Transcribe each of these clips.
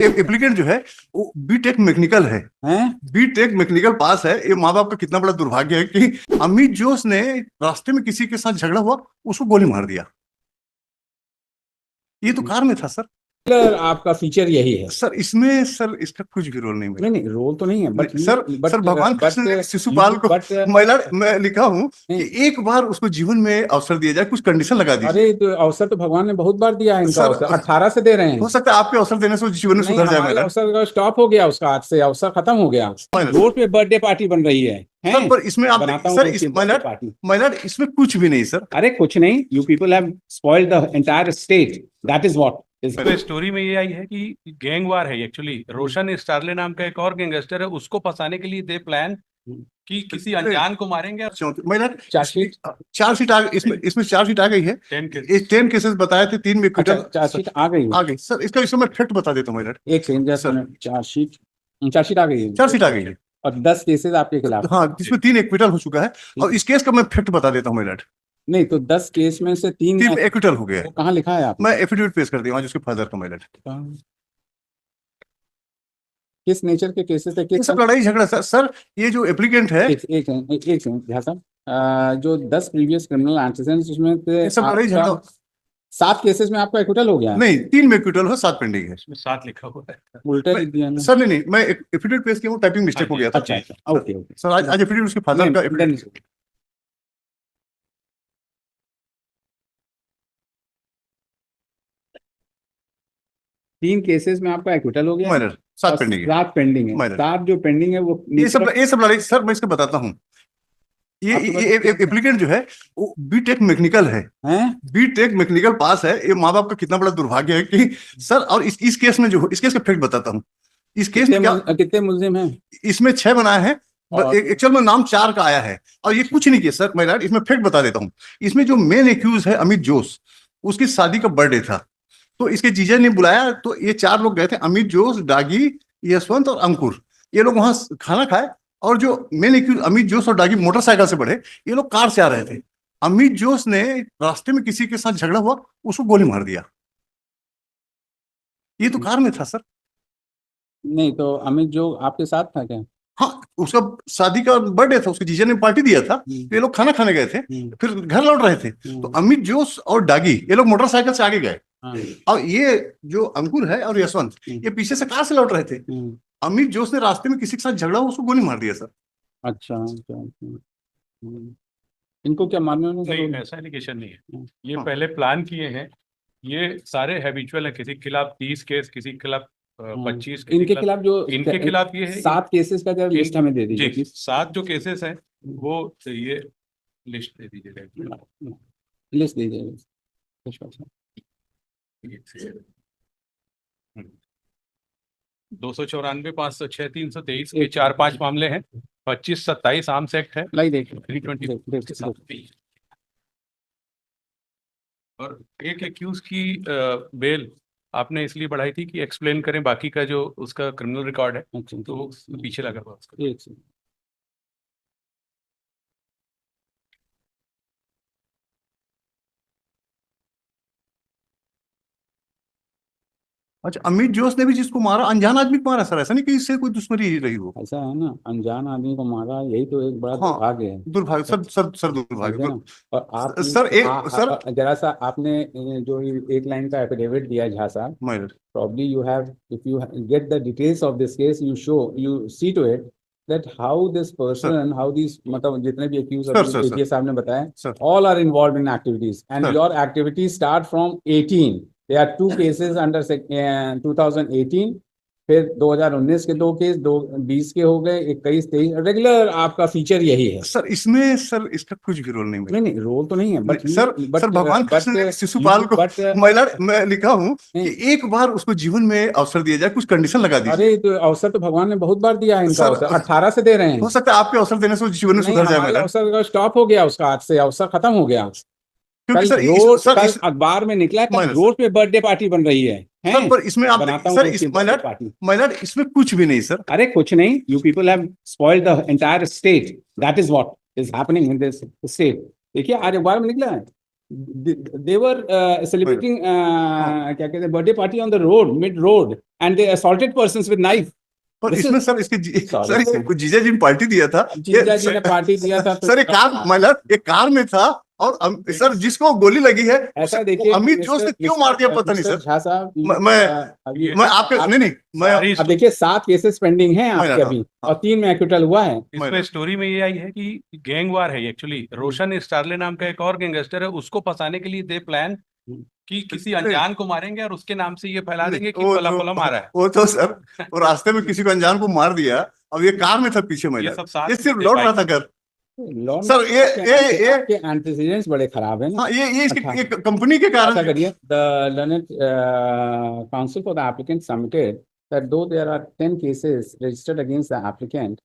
Applicant जो है वो बीटेक मैकेनिकल है, बीटेक मैकेनिकल पास है। ये माँ बाप का कितना बड़ा दुर्भाग्य है कि अमित जोश ने रास्ते में किसी के साथ झगड़ा हुआ, उसको गोली मार दिया। ये तो कार में था सर। आपका फीचर यही है सर, इसमें सर इसका कुछ भी रोल नहीं है। नहीं रोल तो नहीं है, बट सर भगवान कृष्ण ने शिशुपाल को महिला मैं लिखा हूँ कि एक बार उसको जीवन में अवसर दिया जाए, कुछ कंडीशन लगा दी। अरे तो अवसर तो भगवान ने बहुत बार दिया है इनका, अवसर 18 से दे रहे हैं। हो सकता है आपके अवसर देने से जीवन में सुधर जाए। अवसर का स्टॉप हो गया, उसका आज से अवसर खत्म हो गया। रोड पे बर्थडे पार्टी बन रही है सर, पर इसमें आप सर महिला इसमें कुछ भी नहीं सर। अरे कुछ नहीं, you people have spoiled the entire state, that is what. तो स्टोरी में ये आई है कि गैंग वार है एक्चुअली। रोशन स्टारले नाम का एक और गैंगस्टर है, उसको फंसाने के लिए दे प्लान कि किसी अनजान को मारेंगे। महिला चार्जशीट आ गई, इसमें चार्जशीट आ गई है। 10 केसेस बताए थे, 3 में एक्विटल। चार्जशीट आ गई सर। इसका मैं फैक्ट बता देता हूँ महिला। एक सेकंड, चार्जशीट आ गई है। चार्जशीट आ गई है और 10 केसेस आपके खिलाफ। हाँ, जिसमें 3 एक्विटल हो चुका है। और इस केस का मैं फैक्ट बता देता हूँ महिला। नहीं तो 10 केस में से 3 एक्विटल हो गया। कहाँ लिखा है आप? मैं एफिडेविट पेश कर दिया जिसके फादर का महिला। किस नेचर के केसेस है? किस सब लड़ाई झगड़ा सर। ये जो एप्लीकेंट है, एक साहब, जो 10 प्रीवियस क्रिमिनल एंटीसेडेंट्स उसमें सब लड़ाई झगड़ा 7 केसेस में आपका एक्विटल हो गया? नहीं, 3 में एक्विटल हो, 7 पेंडिंग है। इसमें 7 लिखा हुआ है, उल्टा लिख दिया ना सर। नहीं, मैं एफिडेविट पेश किया हूँ, टाइपिंग मिस्टेक हो गया था। अच्छा ओके सर। आज एफिडेविट उसके फादर का एफिडेविट। 3 केसेस में आपका एक्विटल हो गया। 7 पेंडिंग है। 7 पेंडिंग है। 7 जो पेंडिंग है वो ये सब लड़ाई सर। मैं इसको बताता हूँ। ये एप्लीकेंट जो है वो बीटेक मैकेनिकल है, बीटेक मैकेनिकल पास है। ये माँ बाप का कितना बड़ा दुर्भाग्य है कि सर। और इस केस में जो इस केस का फैक्ट बताता हूँ। इस केस में कितने मुलजिम हैं? इसमें 6 बनाए हैं। एक्चुअल में नाम 4 का आया है और ये कुछ नहीं किया सर। मैं इसमें फैक्ट बता देता हूँ। इसमें जो मेन एक्यूज है अमित जोश, उसकी शादी का बर्थडे था, तो इसके जीजा ने बुलाया। तो ये 4 लोग गए थे, अमित जोश, डागी, यशवंत और अंकुर। ये लोग वहां खाना खाए। और जो मेन एक्यूज अमित जोश और डागी मोटरसाइकिल से बढ़े, ये लोग कार से आ रहे थे। अमित जोश ने रास्ते में किसी के साथ झगड़ा हुआ, उसको गोली मार दिया। ये तो कार में था सर। नहीं तो अमित जो आपके साथ था क्या? हाँ, उसका शादी का बर्थडे था, उसके जीजा ने पार्टी दिया था। तो ये लोग खाना खाने गए थे, फिर घर लौट रहे थे। तो अमित जोश और डागी ये लोग मोटरसाइकिल से आगे गए। और ये जो अंकुर है और यशवंत, ये पीछे से कार से लौट रहे थे। अमित जोश ने रास्ते में किसी के साथ झगड़ा, उसको गोली मार दिया सर। अच्छा। इनको क्या मारने? नहीं, ऐसा एलिगेशन नहीं है। ये पहले प्लान किए हैं। ये सारे हैबिचुअल है। किसी के खिलाफ 30 केस, किसी के खिलाफ 25। इनके खिलाफ जो इनके खिलाफ ये है 7 केसेस का जब लिस्ट हमें दे दीजिए। 7 जो केसेस हैं वो ये लिस्ट दे दीजिएगा। लिस्ट दीजिए। 294, 506, 323 के 4-5 मामले हैं। 25-27 आर्म्स एक्ट है। 320 और एक एक्यूज की बेल आपने इसलिए बढ़ाई थी कि एक्सप्लेन करें बाकी का जो उसका क्रिमिनल रिकॉर्ड है। तो वो पीछे लगा हुआ उसका। अच्छा, अमित जोश ने भी जिसको मारा अनजान आदमी को मारा सर। ऐसा नहीं कि इससे कोई दुश्मनी रही हो। ऐसा है ना, अनजान आदमी को मारा, यही तो एक बड़ा दुर्भाग्य है। दुर्भाग्य सर दुर्भाग्य। और आप सर जरा सा आपने जो 1 लाइन का एफिडेविट दिया झा साहब, probably you have, if you get the details of this case, you see to it that how this person, how these मतलब जितने भी accused APS साहब ने बताया, all are involved in activities and your activities start from 18. There are 2 cases under 2018, फिर 2019 के 2 case, 20 के हो गए, 21, 23। रेगुलर आपका फीचर यही है सर। इसमें सर इसका कुछ भी रोल नहीं है। नहीं रोल तो नहीं है, बट सर भगवान कृष्ण ने शिशुपाल को महिला मैं लिखा हूँ कि एक बार उसको जीवन में अवसर दिया जाए, कुछ कंडीशन लगा दी। अरे तो अवसर तो भगवान ने बहुत बार दिया है इनका, अवसर 18 से दे रहे हैं। हो सकता है आपके अवसर देने से जीवन में सुधर जाए। अवसर का स्टॉप हो गया, उसका आज से अवसर खत्म हो गया। कल अखबार में निकला है, रोड पे बर्थडे पार्टी बन रही है। सर, पर इसमें आप महिला इसमें कुछ भी नहीं सर। अरे कुछ नहीं, you people have spoiled the entire state, that is what is happening in this state. देखिए आज अखबार में निकला है, they were celebrating क्या कहते हैं birthday party on the road, mid road, and they assaulted persons with knife. पर This इसमें is- सर इसके Sorry, सर ये sir. कुछ जीजा जी ने पार्टी दिया था जीजा जी ने पार्टी दिया था तो- सर ये कार मतलब ये कार में था और सर जिसको गोली लगी है ऐसा देखिए अमित जोश ने क्यों मार दिया पता नहीं मिस्टर सर झा साहब मैं- मैं आपके नहीं मैं सारी अब देखिए 7 केसेस पेंडिंग हैं आपके हाँ, अभी और 3 में एक्विटल हुआ है। इसमें स्टोरी में ये आई है कि गैंग वार है एक्चुअली। रोशन स्टारले नाम का एक और गैंगस्टर है, उसको फंसाने के लिए दे प्लान कि किसी अनजान को मारेंगे और उसके नाम से ये फैला देंगे कि वो फला तो- फला मारा है। वो तो सर वो रास्ते में किसी को अनजान को मार दिया। अब ये कार में था पीछे ये महिला सब साथ ये में सिर्फ थे लौट रहा बाइक था घर सर ये आपके एंटीसीडेंट्स बड़े खराब है ना। हाँ ये इसके अच्छा। ये कंपनी के ऐसा कारण करिए the learned counsel for the applicant submitted that though there are 10 cases registered against the applicant,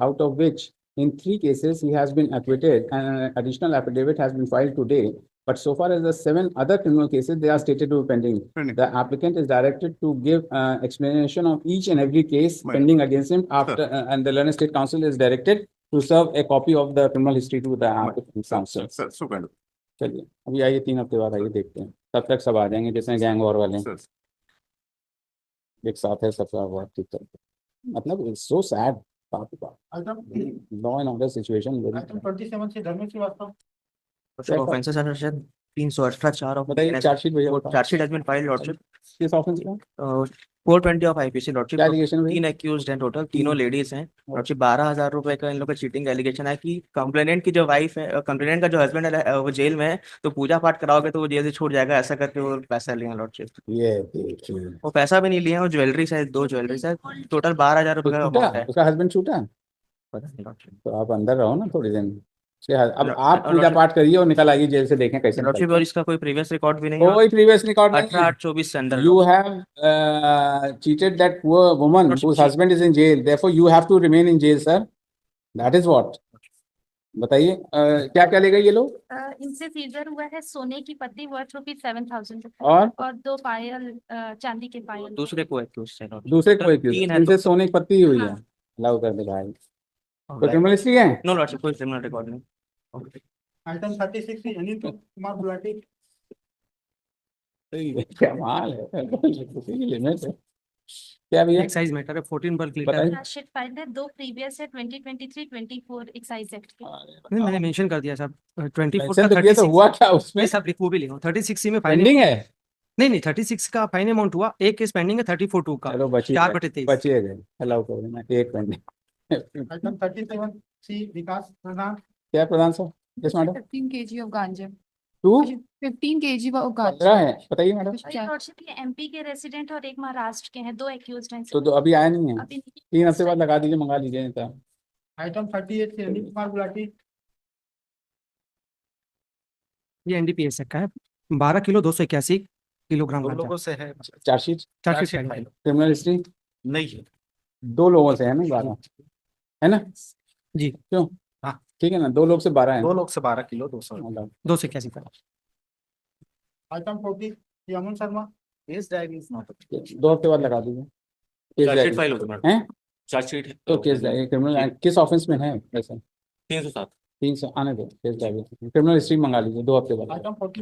out of which in 3 cases he has been acquitted and an additional affidavit has been filed today, but so far as the 7 other criminal cases, they are stated to be pending. Pending. The applicant is directed to give explanation of each and every case Right. pending against him after, and the learned state counsel is directed to serve a copy of the criminal history to the applicant counsel. Sir so kind चलिए अभी आइए 3 हफ्ते बाद आइए देखते हैं तब तक सब आ जाएंगे जिसमें गैंग वॉर वाले हैं। एक साथ है सबका बहुत ठीक चलता मतलब इट्स सो सैड बात लॉ एंड ऑर्डर सिचुएशन 27 से Dharmesh Shrivastava Sir, offenses are section 318 of बताइए चार्जशीट भैया charge sheet has been filed lordship किस ऑफेंस का 420 of IPC lordship क्या एलिगेशन भैया 3 accused हैं टोटल तीनों लेडीज हैं lordship 12,000 रुपए का इन लोग का चीटिंग एलिगेशन है कि कंप्लेनेंट की जो वाइफ है कंप्लेनेंट का जो हस्बैंड है वो जेल में है तो पूजा पाठ कराओगे तो वो जेल से छूट जाएगा ऐसा करके वो पैसा लिए लॉर्डशिप ये देखिए वो पैसा भी नहीं लिए हैं वो ज्वेलरी है 2 ज्वेलरी है टोटल 12,000 रुपए का छूटा अमाउंट है उसका हस्बैंड छूटा पता नहीं lordship। तो आप अंदर रहो ना थोड़ी दिन अब Lord- आप पूजा Lordship- पाठ करिए और निकल आइए जेल से देखें कैसे लॉर्डशिप और इसका कोई प्रीवियस रिकॉर्ड भी नहीं है कोई प्रीवियस रिकॉर्ड नहीं 18/8/24 से अंदर You have cheated that poor woman Lordship, whose she- husband is in jail. Therefore, you have to remain in jail, sir. That is what. बताइए क्या क्या लेगा ये लोग इनसे सीजर हुआ है सोने की पत्ती वर्थ ₹7,000 और और 2 पायल चांदी के पायल। दूसरे को accused है lordship। दूसरे कोई तीन है इनसे सोने की पत्ती हुई है हाँ। अलाउ कर दे भाई तो तो क्रिमिनल हिस्ट्री है नो लॉर्डशिप कोई क्रिमिनल रिकॉर्ड नहीं आइटम 36 से अनिल कुमार गुलाटी क्या माल है लिमिट है क्या भैया एक्साइज मैटर है 14 बल्क लीटर बताइए चार्जशीट फाइल है 2 प्रीवियस है 2023-24 एक्साइज एक्ट के। नहीं मैंने मेंशन कर दिया साहब 24 मेंशन का तो किया तो 36 हुआ क्या उसमें नहीं साहब वो भी लिखो 36 सी में फाइन पेंडिंग है नहीं नहीं 36 का फाइन अमाउंट हुआ एक केस पेंडिंग है 34/2 का चलो बची 4/23 बचिए गए अलाउ कर देना एक पेंडिंग आइटम 37 सी विकास प्रधान क्या प्रधान साहब yes madam 15 kg of ganja. 2 15 kg of ganja. 15 है बताइए मैडम और ये लॉर्डशिप ये एमपी के रेसिडेंट और एक महाराष्ट्र के हैं 2 एक्यूज्ड हैं। तो अभी आया नहीं है अभी 3 हफ्ते बाद लगा दीजिए मंगा लीजिए नहीं तो आइटम 38 से अनिल कुमार गुलाटी ये एनडीपीएस का है 12 किलो 281 किलोग्राम दो गांजा लोगों से है chargesheet chargesheet file criminal history नहीं है 2 लोगों से है ना 12 है ना जी क्यों हाँ। ठीक है ना 2 लोग से 12 है 2 लोग से 12 किलो 200 मतलब 281 का आइटम 40 से Aman Sharma case diary is not 2 हफ्ते बाद लगा दीजिए केस चार्जशीट डायरी फाइल होगी मैडम हैं चार्जशीट तो केस डायरी क्रिमिनल किस ऑफेंस में है वैसे 307 300 आने दो केस डायरी क्रिमिनल हिस्ट्री मंगा लीजिए 2 हफ्ते बाद आइटम 41